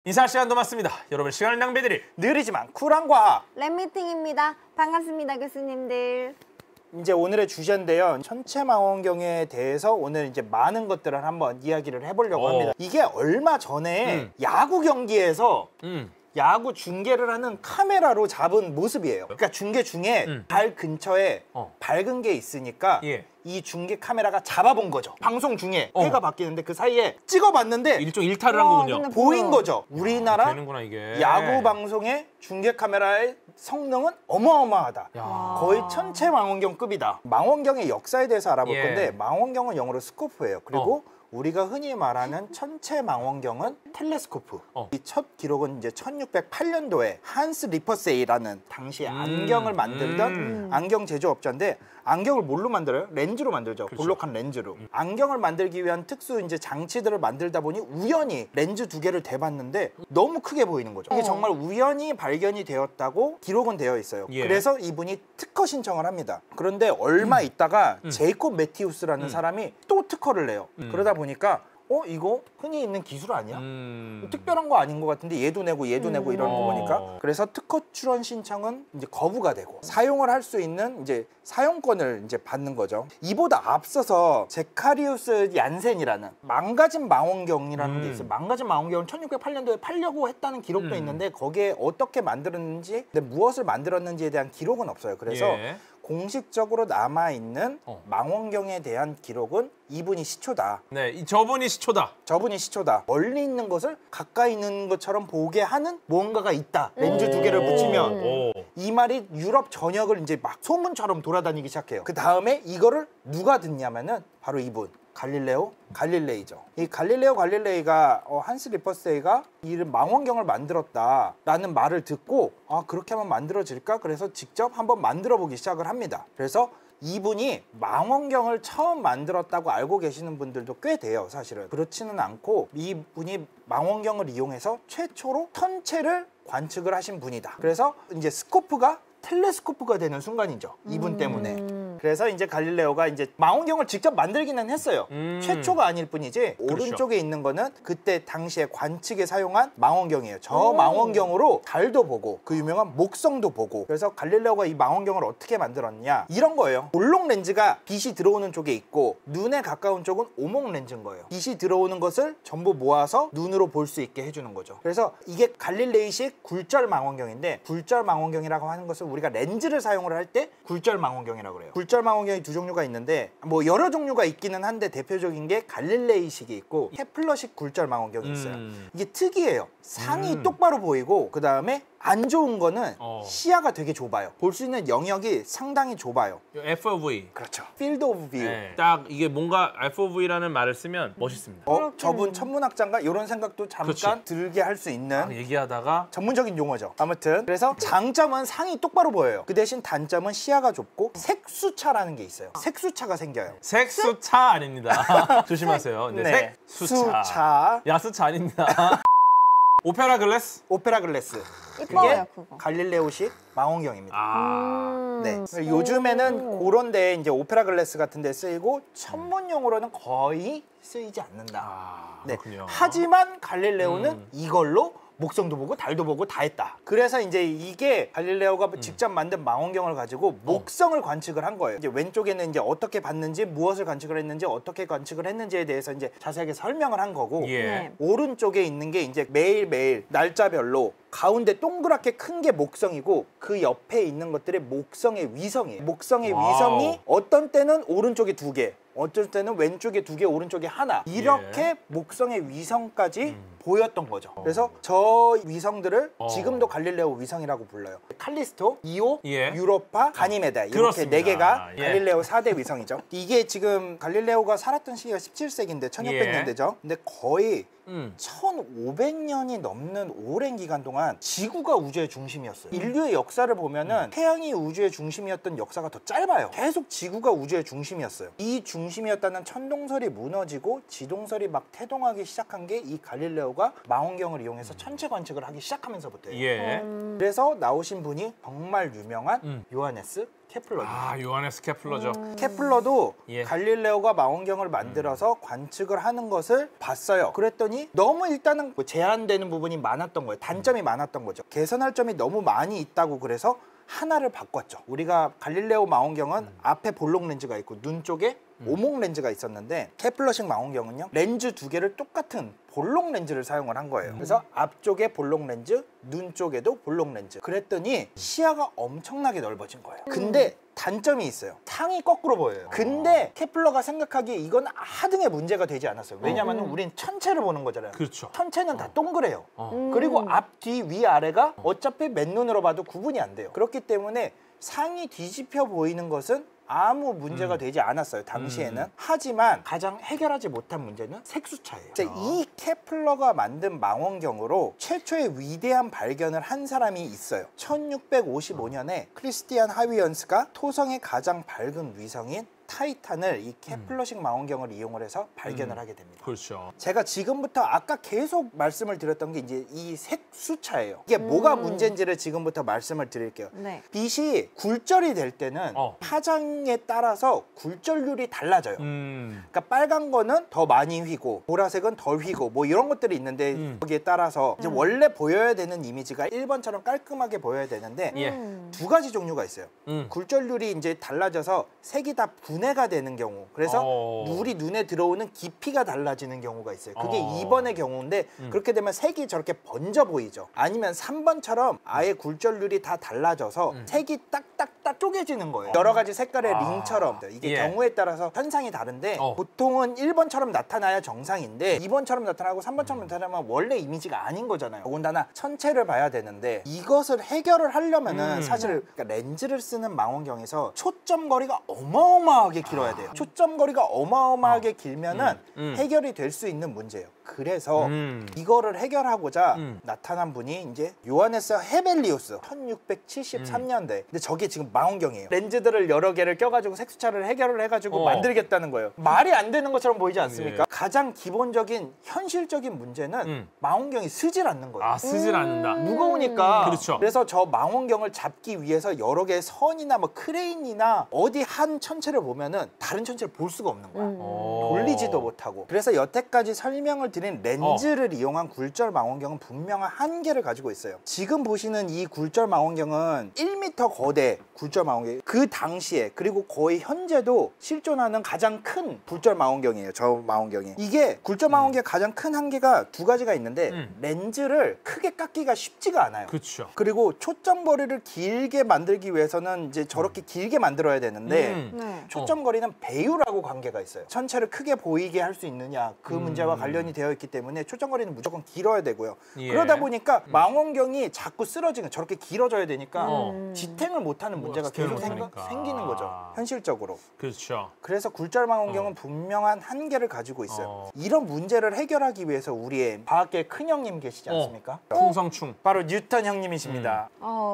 인사 시간도 맞습니다. 여러분 시간을 낭비해드릴 느리지만 쿨한 과학 랩미팅입니다. 반갑습니다, 교수님들. 이제 오늘의 주제인데요. 천체망원경에 대해서 오늘 이제 많은 것들을 한번 이야기를 해보려고 합니다. 이게 얼마 전에 야구 경기에서 야구 중계를 하는 카메라로 잡은 모습이에요. 그러니까 중계 중에 발 근처에 밝은 게 있으니까 이 중계 카메라가 잡아본 거죠. 방송 중에 해가 바뀌는데 그 사이에 찍어봤는데 일종 일탈을 한 거군요. 보인 거죠. 우리나라 되는구나, 이게. 야구 방송의 중계 카메라의 성능은 어마어마하다. 거의 천체망원경급이다. 망원경의 역사에 대해서 알아볼 건데 망원경은 영어로 스코프예요. 그리고 우리가 흔히 말하는 천체망원경은 텔레스코프. 이 첫 기록은 이제 1608년도에 한스 리퍼세이라는 당시 안경을 만들던 안경 제조업자인데 안경을 뭘로 만들어요? 렌즈로 만들죠. 그렇죠. 볼록한 렌즈로. 안경을 만들기 위한 특수 이제 장치들을 만들다 보니 우연히 렌즈 두 개를 대봤는데 너무 크게 보이는 거죠. 이게 정말 우연히 발견이 되었다고 기록은 되어 있어요. 그래서 이분이 특허 신청을 합니다. 그런데 얼마 있다가 제이콥 매티우스라는 사람이 또 특허를 내요. 그러다 보니까 이거 흔히 있는 기술 아니야? 특별한 거 아닌 것 같은데 얘도 내고 얘도 내고 이러는 거 보니까 그래서 특허 출원 신청은 이제 거부가 되고 사용을 할 수 있는 이제 사용권을 이제 받는 거죠. 이보다 앞서서 제카리우스 얀센이라는 망가진 망원경이라는 게 있어요. 망가진 망원경은 1608년도에 팔려고 했다는 기록도 있는데 거기에 어떻게 만들었는지, 무엇을 만들었는지에 대한 기록은 없어요. 그래서 공식적으로 남아있는 망원경에 대한 기록은 이분이 시초다. 네, 저분이 시초다. 저분이 시초다. 멀리 있는 것을 가까이 있는 것처럼 보게 하는 무언가가 있다. 렌즈 두 개를 붙이면. 이 말이 유럽 전역을 이제 막 소문처럼 돌아다니기 시작해요. 그 다음에 이거를 누가 듣냐면은 바로 이분. 갈릴레오 갈릴레이죠. 이 갈릴레오 갈릴레이가 한스 리퍼세이가 이 망원경을 만들었다라는 말을 듣고 그렇게 하면 만들어질까? 그래서 직접 한번 만들어 보기 시작을 합니다. 그래서 이분이 망원경을 처음 만들었다고 알고 계시는 분들도 꽤 돼요. 사실은 그렇지는 않고 이분이 망원경을 이용해서 최초로 천체를 관측을 하신 분이다. 그래서 이제 스코프가 텔레스코프가 되는 순간이죠. 이분 때문에. 그래서 이제 갈릴레오가 이제 망원경을 직접 만들기는 했어요. 최초가 아닐 뿐이지. 그렇죠. 오른쪽에 있는 거는 그때 당시에 관측에 사용한 망원경이에요. 저 망원경으로 달도 보고 그 유명한 목성도 보고. 그래서 갈릴레오가 이 망원경을 어떻게 만들었냐 이런 거예요. 볼록 렌즈가 빛이 들어오는 쪽에 있고 눈에 가까운 쪽은 오목 렌즈인 거예요. 빛이 들어오는 것을 전부 모아서 눈으로 볼 수 있게 해주는 거죠. 그래서 이게 갈릴레이식 굴절 망원경인데 굴절 망원경이라고 하는 것을 우리가 렌즈를 사용을 할 때 굴절 망원경이라고 그래요. 굴절 망원경이 두 종류가 있는데 뭐 여러 종류가 있기는 한데 대표적인 게 갈릴레이식이 있고 케플러식 굴절 망원경이 있어요. 이게 특이해요. 상이 똑바로 보이고 그 다음에 안 좋은 거는 시야가 되게 좁아요. 볼 수 있는 영역이 상당히 좁아요. FOV. 그렇죠. Field of View. 네. 딱 이게 뭔가 FOV라는 말을 쓰면 멋있습니다. 저분 천문학자인가? 이런 생각도 잠깐 들게 할 수 있는 얘기하다가 전문적인 용어죠. 아무튼 그래서 장점은 상이 똑바로 보여요. 그 대신 단점은 시야가 좁고 색수차라는 게 있어요. 색수차가 생겨요. 색수차 아닙니다. 조심하세요. 네. 색수차. 야수차 아닙니다. 오페라 글래스? 오페라 글래스. 이뻐요, 그게 갈릴레오식 망원경입니다. 네. 네. 요즘에는 그런 데 이제 오페라 글래스 같은 데 쓰이고 천문 용어로는 거의 쓰이지 않는다. 네. 그렇군요. 하지만 갈릴레오는 이걸로 목성도 보고 달도 보고 다 했다. 그래서 이제 이게 갈릴레오가 직접 만든 망원경을 가지고 목성을 관측을 한 거예요. 이제 왼쪽에는 이제 어떻게 봤는지, 무엇을 관측을 했는지, 어떻게 관측을 했는지에 대해서 이제 자세하게 설명을 한 거고, 오른쪽에 있는 게 이제 매일매일 날짜별로 가운데 동그랗게 큰 게 목성이고 그 옆에 있는 것들이 목성의 위성이에요. 목성의 위성이 어떤 때는 오른쪽에 두 개, 어쩔 때는 왼쪽에 두 개, 오른쪽에 하나, 이렇게 목성의 위성까지 보였던 거죠. 그래서 저 위성들을 지금도 갈릴레오 위성이라고 불러요. 칼리스토, 이오, 유로파, 가니메데 이렇게 네 개가 갈릴레오 4대 위성이죠. 이게 지금 갈릴레오가 살았던 시기가 17세기인데 1600년대죠. 근데 거의 1500년이 넘는 오랜 기간 동안 지구가 우주의 중심이었어요. 인류의 역사를 보면은 태양이 우주의 중심이었던 역사가 더 짧아요. 계속 지구가 우주의 중심이었어요. 이 중심이었다는 천동설이 무너지고 지동설이 막 태동하기 시작한 게 이 갈릴레오가 망원경을 이용해서 천체 관측을 하기 시작하면서부터예요. 그래서 나오신 분이 정말 유명한 요하네스 케플러입니다. 아, 요하네스 케플러죠. 케플러도 예. 갈릴레오가 망원경을 만들어서 관측을 하는 것을 봤어요. 그랬더니 너무 일단은 뭐 제한되는 부분이 많았던 거예요. 단점이 많았던 거죠. 개선할 점이 너무 많이 있다고 그래서 하나를 바꿨죠. 우리가 갈릴레오 망원경은 앞에 볼록 렌즈가 있고 눈 쪽에 오목 렌즈가 있었는데 케플러식 망원경은요, 렌즈 두 개를 똑같은 볼록 렌즈를 사용을 한 거예요. 그래서 앞쪽에 볼록 렌즈, 눈 쪽에도 볼록 렌즈. 그랬더니 시야가 엄청나게 넓어진 거예요. 근데 단점이 있어요. 상이 거꾸로 보여요. 근데 케플러가 생각하기에 이건 하등의 문제가 되지 않았어요. 왜냐하면 우린 천체를 보는 거잖아요. 그렇죠. 천체는 다 동그래요. 그리고 앞, 뒤, 위, 아래가 어차피 맨눈으로 봐도 구분이 안 돼요. 그렇기 때문에 상이 뒤집혀 보이는 것은 아무 문제가 되지 않았어요, 당시에는. 하지만 가장 해결하지 못한 문제는 색수차예요. 이 케플러가 만든 망원경으로 최초의 위대한 발견을 한 사람이 있어요. 1655년에 크리스티안 하위언스가 토성의 가장 밝은 위성인 타이탄을 이 케플러식 망원경을 이용을 해서 발견을 하게 됩니다. 그렇죠. 제가 지금부터 아까 계속 말씀을 드렸던 게 이제 이 색수차예요. 이게 뭐가 문제인지를 지금부터 말씀을 드릴게요. 네. 빛이 굴절이 될 때는 파장에 따라서 굴절률이 달라져요. 그러니까 빨간 거는 더 많이 휘고 보라색은 덜 휘고 뭐 이런 것들이 있는데 거기에 따라서 이제 원래 보여야 되는 이미지가 1번처럼 깔끔하게 보여야 되는데 두 가지 종류가 있어요. 굴절률이 이제 달라져서 색이 다 분해가 되는 경우, 그래서 우리 눈에 들어오는 깊이가 달라지는 경우가 있어요. 그게 2번의 경우인데 그렇게 되면 색이 저렇게 번져 보이죠. 아니면 3번처럼 아예 굴절률이 다 달라져서 색이 딱딱딱 쪼개지는 거예요. 여러 가지 색깔의 링처럼. 이게 경우에 따라서 현상이 다른데 보통은 1번처럼 나타나야 정상인데 2번처럼 나타나고 3번처럼 나타나면 원래 이미지가 아닌 거잖아요. 더군다나 천체를 봐야 되는데 이것을 해결을 하려면은 사실 그러니까 렌즈를 쓰는 망원경에서 초점거리가 어마어마하게 길어야 돼요. 초점거리가 어마어마하게 길면은 해결이 될 수 있는 문제예요. 그래서 이거를 해결하고자 나타난 분이 이제 요하네스 헤벨리우스 1673년대. 근데 저게 지금 망원경이에요. 렌즈들을 여러 개를 껴가지고 색수차를 해결을 해가지고 만들겠다는 거예요. 말이 안 되는 것처럼 보이지 않습니까? 가장 기본적인 현실적인 문제는 망원경이 쓰질 않는 거예요. 아, 쓰질 않는다. 무거우니까. 그렇죠. 그래서 저 망원경을 잡기 위해서 여러 개의 선이나 뭐 크레인이나 어디 한 천체를 보면은 다른 천체를 볼 수가 없는 거야. 돌리지도 못하고. 그래서 여태까지 설명을 드린 렌즈를 이용한 굴절 망원경은 분명한 한계를 가지고 있어요. 지금 보시는 이 굴절 망원경은 1m 거대 굴절 망원경, 그 당시에 그리고 거의 현재도 실존하는 가장 큰 굴절 망원경이에요. 저 망원경이. 이게 굴절 망원경의 가장 큰 한계가 두 가지가 있는데 렌즈를 크게 깎기가 쉽지가 않아요. 그렇죠. 그리고 초점거리를 길게 만들기 위해서는 이제 저렇게 길게 만들어야 되는데 네. 초점거리는 배율하고 관계가 있어요. 천체를 크게 보이게 할 수 있느냐, 그 문제와 관련이 되어 있기 때문에 초점거리는 무조건 길어야 되고요. 그러다 보니까 망원경이 자꾸 쓰러지는, 저렇게 길어져야 되니까 지탱을 못하는 문제가 지탱을 계속 못하니까. 생기는 거죠, 현실적으로. 그렇죠. 그래서 굴절 망원경은 분명한 한계를 가지고 있어요. 이런 문제를 해결하기 위해서 우리의 과학계 큰형님 계시지 않습니까? 풍성충. 바로 뉴턴 형님이십니다.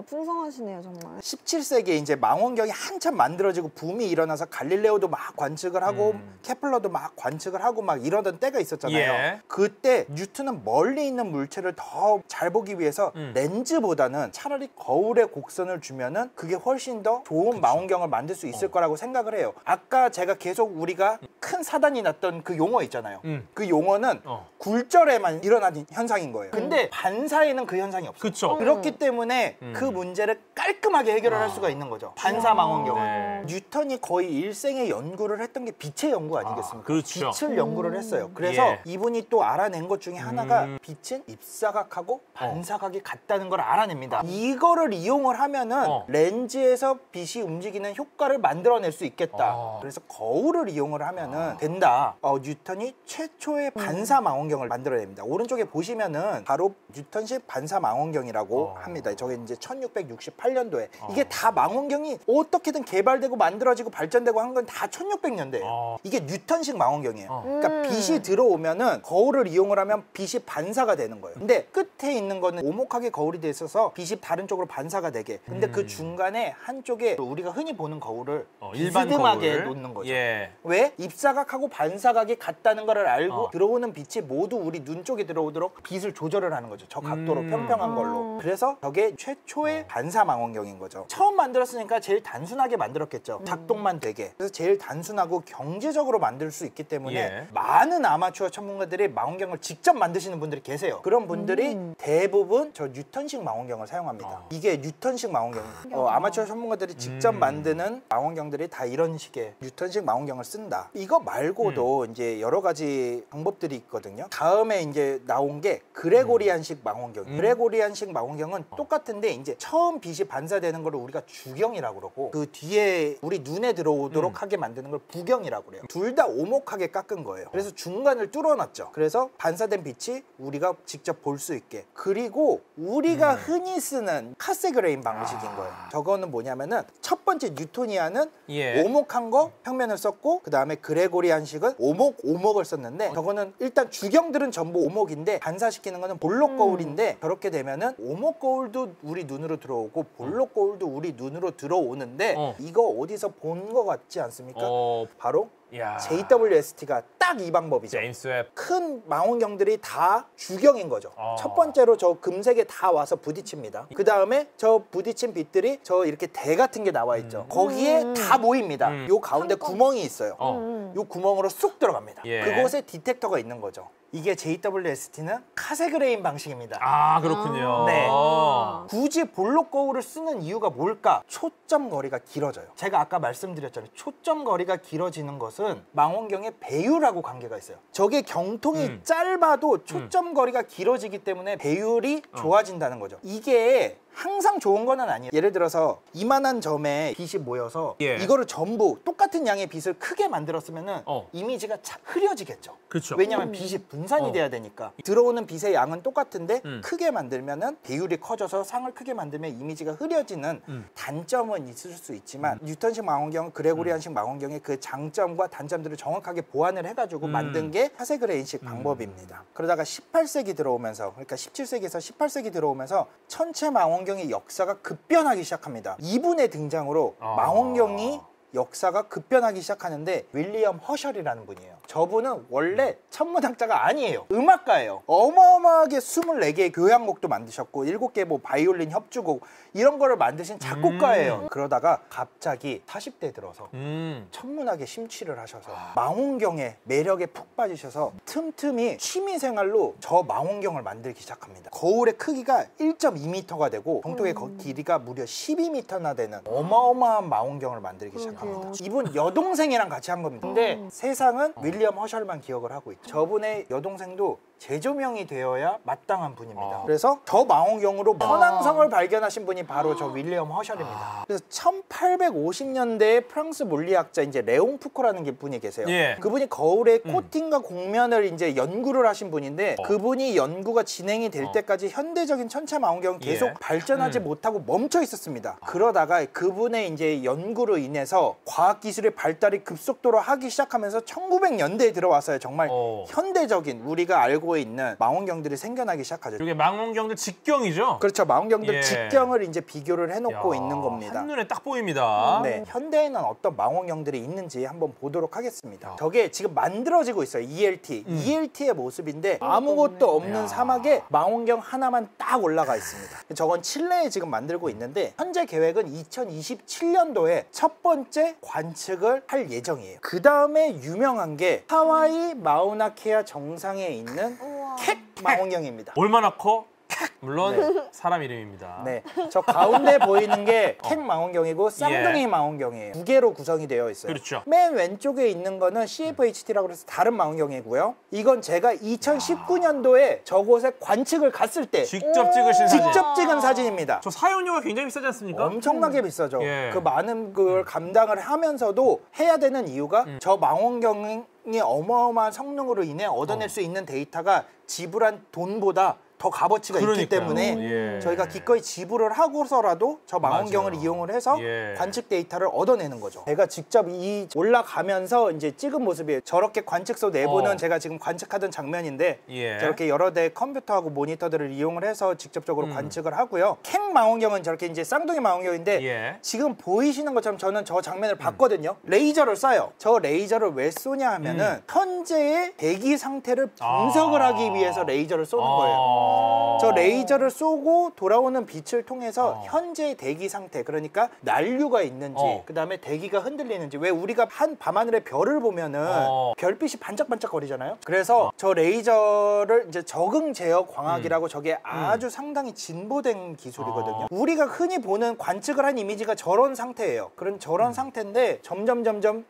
풍성하시네요, 정말. 17세기에 이제 망원경이 한참 만들어지고 붐이 일어나서 갈릴레오도 막 관측을 하고 케플러도 막 관측을 하고 막 이러던 때가 있었잖아요. 예. 그때 뉴턴은 멀리 있는 물체를 더 잘 보기 위해서 렌즈보다는 차라리 거울에 곡선을 주면은 그게 훨씬 더 좋은 망원경을 만들 수 있을 거라고 생각을 해요. 아까 제가 계속 우리가 큰 사단이 났던 그 용어 있잖아요. 그 용어는 굴절에만 일어나는 현상인 거예요. 근데 반사에는 그 현상이 없어요. 그렇죠. 그렇기 때문에 그 문제를 깔끔하게 해결을 할 수가 있는 거죠. 반사 망원경은. 네. 뉴턴이 거의 일생의 연구를 했던 게 빛의 연구 아니겠습니까? 그렇죠. 빛을 연구를 했어요. 그래서 예. 이분이 또 알아낸 것 중에 하나가 빛은 입사각하고 반사각이 같다는 걸 알아냅니다. 이거를 이용을 하면은 렌즈에서 빛이 움직이는 효과를 만들어낼 수 있겠다. 그래서 거울을 이용을 하면은 된다. 뉴턴이 최초의 반사 망원경을 만들어냅니다. 오른쪽에 보시면은 바로 뉴턴식 반사 망원경이라고 합니다. 저게 이제 1668년도에 이게 다 망원경이 어떻게든 개발되고 만들어지고 발전되고 한 건 다 1600년대예요. 이게 뉴턴식 망원경이에요. 그러니까 빛이 들어오면은 거울을 이용을 하면 빛이 반사가 되는 거예요. 근데 끝에 있는 거는 오목하게 거울이 돼 있어서 빛이 다른 쪽으로 반사가 되게. 근데 그 중간에 한쪽에 우리가 흔히 보는 거울을 일반 비스듬하게 거울. 놓는 거죠. 예. 왜? 입사각하고 반사각이 같다는 걸 알고 들어오는 빛이 모두 우리 눈 쪽에 들어오도록 빛을 조절을 하는 거죠. 저 각도로 평평한 걸로. 그래서 저게 최초의 반사 망원경인 거죠. 처음 만들었으니까 제일 단순하게 만들었겠죠. 작동만 되게. 그래서 제일 단순하고 경제적으로 만들 수 있기 때문에 예. 많은 아마추어 전문가들이 망원경을 직접 만드시는 분들이 계세요. 그런 분들이 대부분 저 뉴턴식 망원경을 사용합니다. 이게 뉴턴식 망원경이에요. 아마추어 전문가들이 직접 만드는 망원경들이 다 이런 식의 뉴턴식 망원경을 쓴다. 이거 말고도 이제 여러 가지 방법들이 있거든요. 다음에 이제 나온 게 그레고리안식 망원경. 그레고리안식 망원경은 똑같은데 이제 처음 빛이 반사되는 걸 우리가 주경이라고 그러고 그 뒤에 우리 눈에 들어오도록 하게 만드는 걸 부경이라고 그래요. 둘 다 오목하게 깎은 거예요. 그래서 중간을 뚫어놨죠. 그래서 반사된 빛이 우리가 직접 볼 수 있게. 그리고 우리가 흔히 쓰는 카세그레인 방식인 거예요. 저거는 뭐냐면은 첫 번째 뉴토니아는 예. 오목한 거 평면을 썼고 그 다음에 그레고리안식은 오목을 썼는데 저거는 일단 주경들은 전부 오목인데 반사시키는 거는 볼록 거울인데 저렇게 되면은 오목 거울도 우리 눈으로 들어오고 볼록 거울도 우리 눈으로 들어오는데 이거 어디서 본 거 같지 않습니까? 바로 야. JWST가 딱 이 방법이죠. 제임스 웹. 큰 망원경들이 다 주경인 거죠. 첫 번째로 저 금색에 다 와서 부딪힙니다. 그 다음에 저 부딪힌 빛들이 저 이렇게 대 같은 게 나와 있죠. 거기에 다 모입니다. 요 가운데 구멍이 있어요. 요 구멍으로 쑥 들어갑니다. 예. 그곳에 디텍터가 있는 거죠. 이게 JWST는 카세그레인 방식입니다. 아, 그렇군요. 네. 굳이 볼록 거울을 쓰는 이유가 뭘까? 초점 거리가 길어져요. 제가 아까 말씀드렸잖아요. 초점 거리가 길어지는 것은 망원경의 배율하고 관계가 있어요. 저게 경통이 짧아도 초점 거리가 길어지기 때문에 배율이 좋아진다는 거죠. 이게 항상 좋은 거는 아니에요. 예를 들어서 이만한 점에 빛이 모여서 예. 이거를 전부 똑같은 양의 빛을 크게 만들었으면은 이미지가 흐려지겠죠. 그렇죠. 왜냐하면 빛이 분산이 돼야 되니까. 들어오는 빛의 양은 똑같은데 크게 만들면은 배율이 커져서 상을 크게 만들면 이미지가 흐려지는 단점은 있을 수 있지만 뉴턴식 망원경, 그레고리안식 망원경의 그 장점과 단점들을 정확하게 보완을 해가지고 만든 게 카세그레인식 방법입니다. 그러다가 18세기 들어오면서, 그러니까 17세기에서 18세기 들어오면서 천체 망원경의 역사가 급변하기 시작합니다. 이분의 등장으로 망원경이 역사가 급변하기 시작하는데 윌리엄 허셜이라는 분이에요. 저분은 원래 천문학자가 아니에요. 음악가예요. 어마어마하게 24개의 교향곡도 만드셨고 7개 뭐 바이올린 협주곡 이런 거를 만드신 작곡가예요. 그러다가 갑자기 40대 들어서 천문학에 심취를 하셔서 망원경의 매력에 푹 빠지셔서 틈틈이 취미생활로 저 망원경을 만들기 시작합니다. 거울의 크기가 1.2m가 되고 병통의 길이가 무려 12m나 되는 어마어마한 망원경을 만들기 시작합니다. 이분 여동생이랑 같이 한 겁니다. 근데 세상은 윌리엄 허셜만 기억을 하고 있죠. 저분의 여동생도 재조명이 되어야 마땅한 분입니다. 그래서 저 망원경으로 천왕성을 발견하신 분이 바로 저 윌리엄 허셜입니다. 그래서 1850년대에 프랑스 물리학자 이제 레옹 푸코라는 분이 계세요. 예. 그분이 거울의 코팅과 곡면을 이제 연구를 하신 분인데 그분이 연구가 진행이 될 때까지 현대적인 천체 망원경은 계속 발전하지 못하고 멈춰 있었습니다. 그러다가 그분의 이제 연구로 인해서 과학 기술의 발달이 급속도로 하기 시작하면서 1900년대에 들어와서요. 정말 현대적인 우리가 알고 있는 망원경들이 생겨나기 시작하죠. 이게 망원경들 직경이죠? 그렇죠. 망원경들 예. 직경을 이제 비교를 해놓고 있는 겁니다. 한눈에 딱 보입니다. 네, 현대에는 어떤 망원경들이 있는지 한번 보도록 하겠습니다. 저게 지금 만들어지고 있어요. ELT. ELT의 모습인데 아무것도 없는 사막에 망원경 하나만 딱 올라가 있습니다. 저건 칠레에 지금 만들고 있는데 현재 계획은 2027년도에 첫 번째 관측을 할 예정이에요. 그 다음에 유명한 게 하와이 마우나케아 정상에 있는 캣 망원경입니다. 얼마나 커? 물론 사람 이름입니다. 네, 저 가운데 보이는 게 캣 망원경이고 쌍둥이 망원경이에요. 두 개로 구성이 되어 있어요. 그렇죠. 맨 왼쪽에 있는 거는 CFHT라고 해서 다른 망원경이고요. 이건 제가 2019년도에 저곳에 관측을 갔을 때 직접 찍으신 사진. 직접 찍은 사진입니다. 저 사용료가 굉장히 비싸지 않습니까? 엄청나게 비싸죠. 예. 그 많은 걸 감당을 하면서도 해야 되는 이유가 저 망원경이 어마어마한 성능으로 인해 얻어낼 수 있는 데이터가 지불한 돈보다 더 값어치가 있기 그러니까요. 때문에 예. 저희가 기꺼이 지불을 하고서라도 저 망원경을 맞아요. 이용을 해서 예. 관측 데이터를 얻어내는 거죠. 제가 직접 이 올라가면서 이제 찍은 모습이에요. 저렇게 관측소 내부는 제가 지금 관측하던 장면인데 예. 저렇게 여러 대의 컴퓨터하고 모니터들을 이용을 해서 직접적으로 관측을 하고요. 캥 망원경은 저렇게 이제 쌍둥이 망원경인데 예. 지금 보이시는 것처럼 저는 저 장면을 봤거든요. 레이저를 쏴요. 저 레이저를 왜 쏘냐 하면은 현재의 대기 상태를 분석을 하기 위해서 레이저를 쏘는 거예요. 저 레이저를 쏘고 돌아오는 빛을 통해서 현재의 대기 상태, 그러니까 난류가 있는지 그다음에 대기가 흔들리는지, 왜 우리가 한 밤하늘의 별을 보면은 별빛이 반짝반짝 거리잖아요. 그래서 저 레이저를 이제 적응 제어 광학이라고 저게 아주 상당히 진보된 기술이거든요. 우리가 흔히 보는 관측을 한 이미지가 저런 상태예요. 그런 저런 상태인데 점점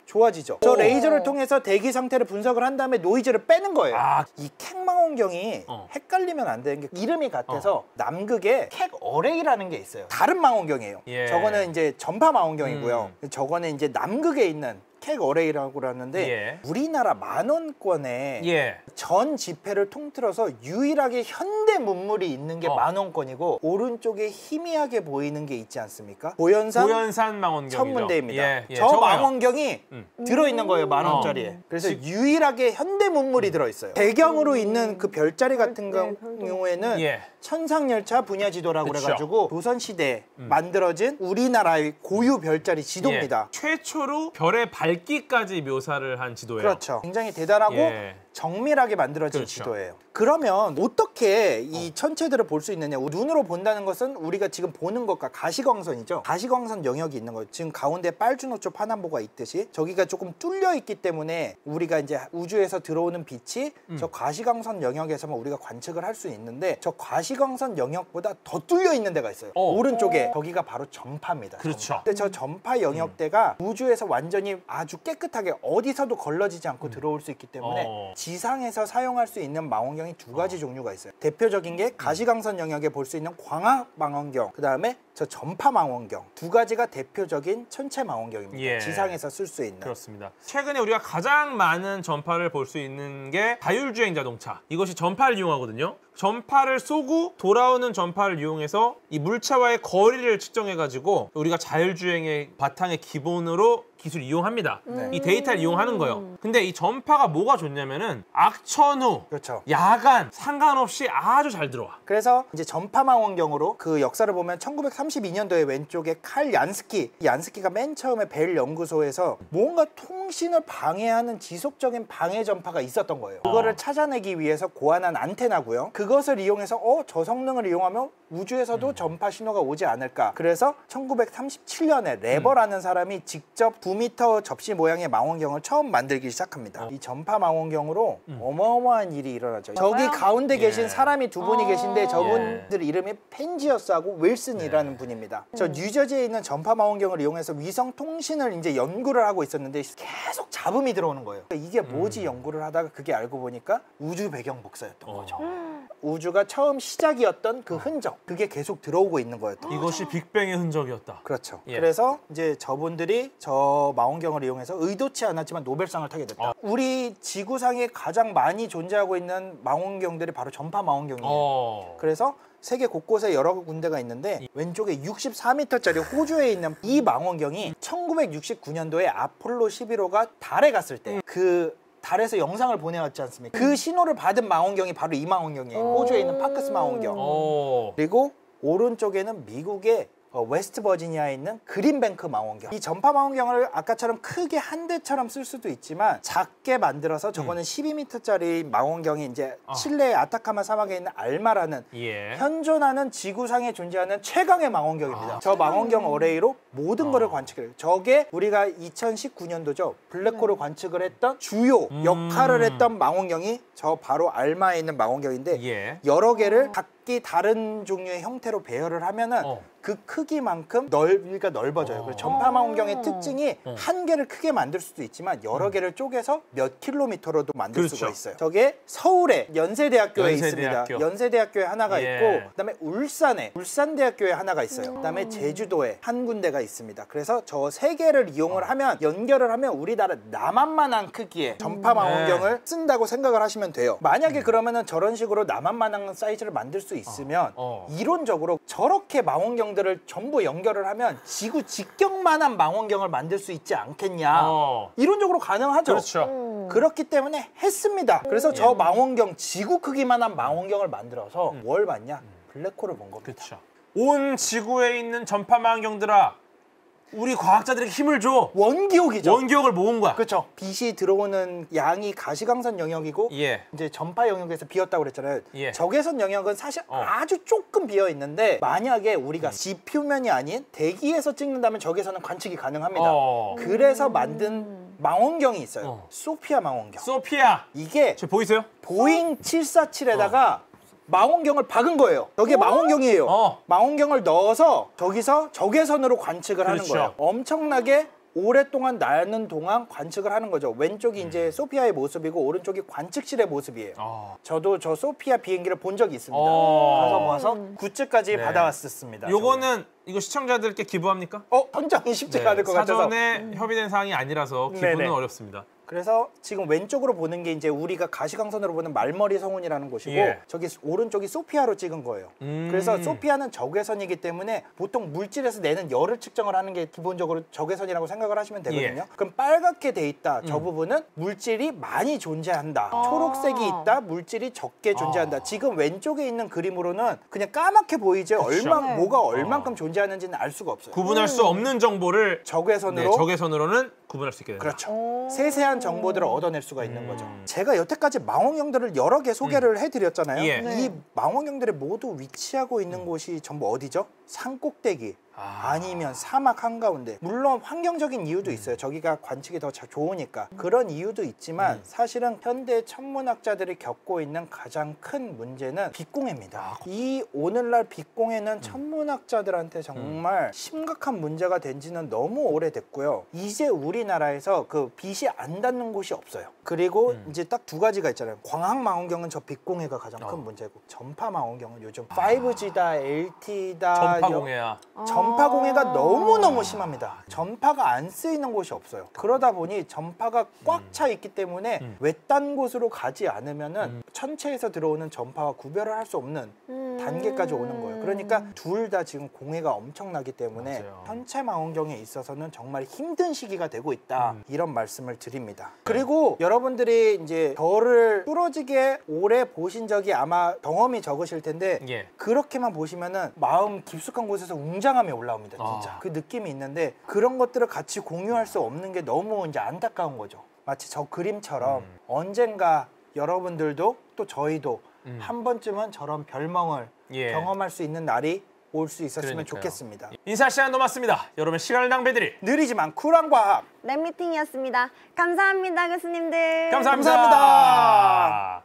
좋아지죠. 저 레이저를 통해서 대기 상태를 분석을 한 다음에 노이즈를 빼는 거예요. 이 캑 망원경이 헷갈리면 안 되는 게 이름이 같아서 남극에 캑 어레이라는 게 있어요. 다른 망원경이에요. 예. 저거는 이제 전파 망원경이고요. 저거는 이제 남극에 있는 캑 어레이라고 하는데 예. 우리나라 10,000원권에 예. 전 지폐를 통틀어서 유일하게 현대 문물이 있는 게 10,000원권이고 오른쪽에 희미하게 보이는 게 있지 않습니까? 고연산 망원경이죠. 천문대입니다. 예. 저 저거요. 망원경이 들어있는 거예요, 10,000원짜리에. 그래서 유일하게 현대 문물이 들어있어요. 배경으로 있는 그 별자리 같은 경우에는 예. 천상열차 분야지도라고 그쵸. 그래가지고 조선시대에 만들어진 우리나라의 고유 별자리 지도입니다. 예. 최초로 별의 밝기까지 묘사를 한 지도예요. 그렇죠. 굉장히 대단하고 예. 정밀하게 만들어진 그렇죠. 지도예요. 그러면 어떻게 이 천체들을 볼 수 있느냐? 눈으로 본다는 것은 우리가 지금 보는 것과 가시광선이죠. 가시광선 영역이 있는 거예요. 지금 가운데 빨주노초 파남보가 있듯이 저기가 조금 뚫려 있기 때문에 우리가 이제 우주에서 들어오는 빛이 저 가시광선 영역에서만 우리가 관측을 할 수 있는데 저 가시광선 영역보다 더 뚫려 있는 데가 있어요. 오른쪽에 거기가 바로 전파입니다. 그렇죠. 전파. 근데 저 전파 영역대가 우주에서 완전히 아주 깨끗하게 어디서도 걸러지지 않고 들어올 수 있기 때문에 지상에서 사용할 수 있는 망원경이 두 가지 종류가 있어요. 대표적인 게 가시광선 영역에 볼 수 있는 광학 망원경, 그 다음에 저 전파 망원경, 두 가지가 대표적인 천체 망원경입니다. 예. 지상에서 쓸 수 있는. 그렇습니다. 최근에 우리가 가장 많은 전파를 볼 수 있는 게 자율주행 자동차. 이것이 전파를 이용하거든요. 전파를 쏘고 돌아오는 전파를 이용해서 이 물체와의 거리를 측정해가지고 우리가 자율주행의 바탕의 기본으로 기술을 이용합니다. 이 데이터를 이용하는 거예요. 근데 이 전파가 뭐가 좋냐면은 악천후, 그렇죠. 야간 상관없이 아주 잘 들어와. 그래서 이제 전파 망원경으로 그 역사를 보면 1932년도에 왼쪽에 칼 얀스키, 이 얀스키가 맨 처음에 벨 연구소에서 뭔가 통신을 방해하는 지속적인 방해 전파가 있었던 거예요. 그거를 찾아내기 위해서 고안한 안테나고요. 그것을 이용해서 저 성능을 이용하면 우주에서도 전파 신호가 오지 않을까. 그래서 1937년에 레버라는 사람이 직접 9m 접시 모양의 망원경을 처음 만들기 시작합니다. 이 전파 망원경으로 어마어마한 일이 일어나죠. 저기 가운데 계신 사람이 두 분이 계신데 저분들 이름이 펜지어스하고 윌슨이라는 분입니다. 저 뉴저지에 있는 전파 망원경을 이용해서 위성 통신을 이제 연구를 하고 있었는데 계속 잡음이 들어오는 거예요. 이게 뭐지 연구를 하다가 그게 알고 보니까 우주 배경 복사였던 거죠. 우주가 처음 시작이었던 그 흔적, 그게 계속 들어오고 있는 거였던 거죠. 이것이 빅뱅의 흔적이었다. 그렇죠. 예. 그래서 이제 저분들이 저 망원경을 이용해서 의도치 않았지만 노벨상을 타게 됐다. 우리 지구상에 가장 많이 존재하고 있는 망원경들이 바로 전파 망원경이에요. 그래서 세계 곳곳에 여러 군데가 있는데 왼쪽에 64m짜리 호주에 있는 이 망원경이 1969년도에 아폴로 11호가 달에 갔을 때 그 달에서 영상을 보내왔지 않습니까? 그 신호를 받은 망원경이 바로 이 망원경이에요. 호주에 있는 파크스 망원경. 그리고 오른쪽에는 미국의 웨스트 버지니아에 있는 그린뱅크 망원경. 이 전파 망원경을 아까처럼 크게 한 대처럼 쓸 수도 있지만 작게 만들어서 저거는 12m짜리 망원경이 이제 칠레의 아타카마 사막에 있는 알마라는 현존하는 지구상에 존재하는 최강의 망원경입니다. 저 망원경 어레이로 모든 거를 관측해요. 저게 우리가 2019년도죠. 블랙홀을 관측을 했던 주요 역할을 했던 망원경이 저 바로 알마에 있는 망원경인데 여러 개를 각 각기 다른 종류의 형태로 배열을 하면은 그 크기만큼 넓이가 넓어져요. 그래서 전파망원경의 특징이 한 개를 크게 만들 수도 있지만 여러 개를 쪼개서 몇 킬로미터로도 만들 그렇죠. 수가 있어요. 저게 서울에 연세대학교에 연세대학교. 있습니다. 연세대학교에 하나가 예. 있고 그다음에 울산에 울산대학교에 하나가 있어요. 그다음에 제주도에 한 군데가 있습니다. 그래서 저 세 개를 이용을 하면 연결을 하면 우리나라 남한만한 크기의 전파망원경을 쓴다고 생각을 하시면 돼요. 만약에 그러면은 저런 식으로 남한만한 사이즈를 만들 수 있으면 이론적으로 저렇게 망원경들을 전부 연결을 하면 지구 직경만한 망원경을 만들 수 있지 않겠냐. 이론적으로 가능하죠. 그렇죠. 그렇기 때문에 했습니다. 그래서 저 망원경, 지구 크기만한 망원경을 만들어서 뭘 봤냐? 블랙홀을 본 겁니다. 그렇죠. 온 지구에 있는 전파망원경들아, 우리 과학자들에게 힘을 줘. 원기옥이죠. 원기옥을 모은 거야. 그렇죠. 빛이 들어오는 양이 가시광선 영역이고 예. 이제 전파 영역에서 비었다고 그랬잖아요. 예. 적외선 영역은 사실 아주 조금 비어 있는데 만약에 우리가 지표면이 아닌 대기에서 찍는다면 적외선은 관측이 가능합니다. 그래서 만든 망원경이 있어요. 소피아 망원경. 소피아. 이게 저 보이세요? 보잉 747에다가 망원경을 박은 거예요. 여기에 망원경이에요. 망원경을 넣어서 저기서 적외선으로 관측을 하는 그렇죠. 거예요. 엄청나게 오랫동안 나는 동안 관측을 하는 거죠. 왼쪽이 이제 소피아의 모습이고 오른쪽이 관측실의 모습이에요. 저도 저 소피아 비행기를 본 적이 있습니다. 가서 모아서 굿즈까지 네. 받아왔었습니다. 요거는 이거 시청자들께 기부합니까? 선정이 쉽지가 않을 것 같아서. 사전에 협의된 사항이 아니라서 기부는 네네. 어렵습니다. 그래서 지금 왼쪽으로 보는 게 이제 우리가 가시광선으로 보는 말머리 성운이라는 곳이고 예. 저기 오른쪽이 소피아로 찍은 거예요. 그래서 소피아는 적외선이기 때문에 보통 물질에서 내는 열을 측정을 하는 게 기본적으로 적외선이라고 생각을 하시면 되거든요. 그럼 빨갛게 돼 있다. 저 부분은 물질이 많이 존재한다. 초록색이 있다. 물질이 적게 존재한다. 지금 왼쪽에 있는 그림으로는 그냥 까맣게 보이죠. 뭐가 얼만큼 존재하는지는 알 수가 없어요. 구분할 수 없는 정보를 적외선으로 적외선으로는 구분할 수 있게 된다. 그렇죠. 세세한 정보들을 얻어낼 수가 있는 거죠. 제가 여태까지 망원경들을 여러 개 소개를 해드렸잖아요. 예. 이 망원경들이 모두 위치하고 있는 곳이 전부 어디죠? 산 꼭대기 아니면 사막 한가운데. 물론 환경적인 이유도 있어요. 저기가 관측이 더 좋으니까. 그런 이유도 있지만 사실은 현대 천문학자들이 겪고 있는 가장 큰 문제는 빛공해입니다. 이 오늘날 빛공해는 천문학자들한테 정말 심각한 문제가 된 지는 너무 오래됐고요. 이제 우리나라에서 그 빛이 안 닿는 곳이 없어요. 그리고 이제 딱 두 가지가 있잖아요. 광학망원경은 저 빛공해가 가장 큰 문제고 전파망원경은 요즘 5G다, LTE다, 전파공해야. 전파공해가 너무너무 심합니다. 전파가 안 쓰이는 곳이 없어요. 그러다 보니 전파가 꽉 차 있기 때문에 외딴 곳으로 가지 않으면은 천체에서 들어오는 전파와 구별을 할 수 없는 단계까지 오는 거예요. 그러니까 둘 다 지금 공해가 엄청나기 때문에 맞아요. 천체 망원경에 있어서는 정말 힘든 시기가 되고 있다. 이런 말씀을 드립니다. 그리고 여러분들이 이제 별을 뚫어지게 오래 보신 적이 아마 경험이 적으실 텐데 예. 그렇게만 보시면은 마음 깊숙한 곳에서 웅장함이 올라옵니다. 진짜 그 느낌이 있는데 그런 것들을 같이 공유할 수 없는 게 너무 이제 안타까운 거죠. 마치 저 그림처럼 언젠가 여러분들도 또 저희도 한 번쯤은 저런 별멍을 예. 경험할 수 있는 날이 올 수 있었으면 그러니까요. 좋겠습니다. 인사 시간 넘었습니다. 여러분 시간을 낭비드릴 느리지만 쿨한 과학. 랩미팅이었습니다. 감사합니다, 교수님들. 감사합니다. 감사합니다.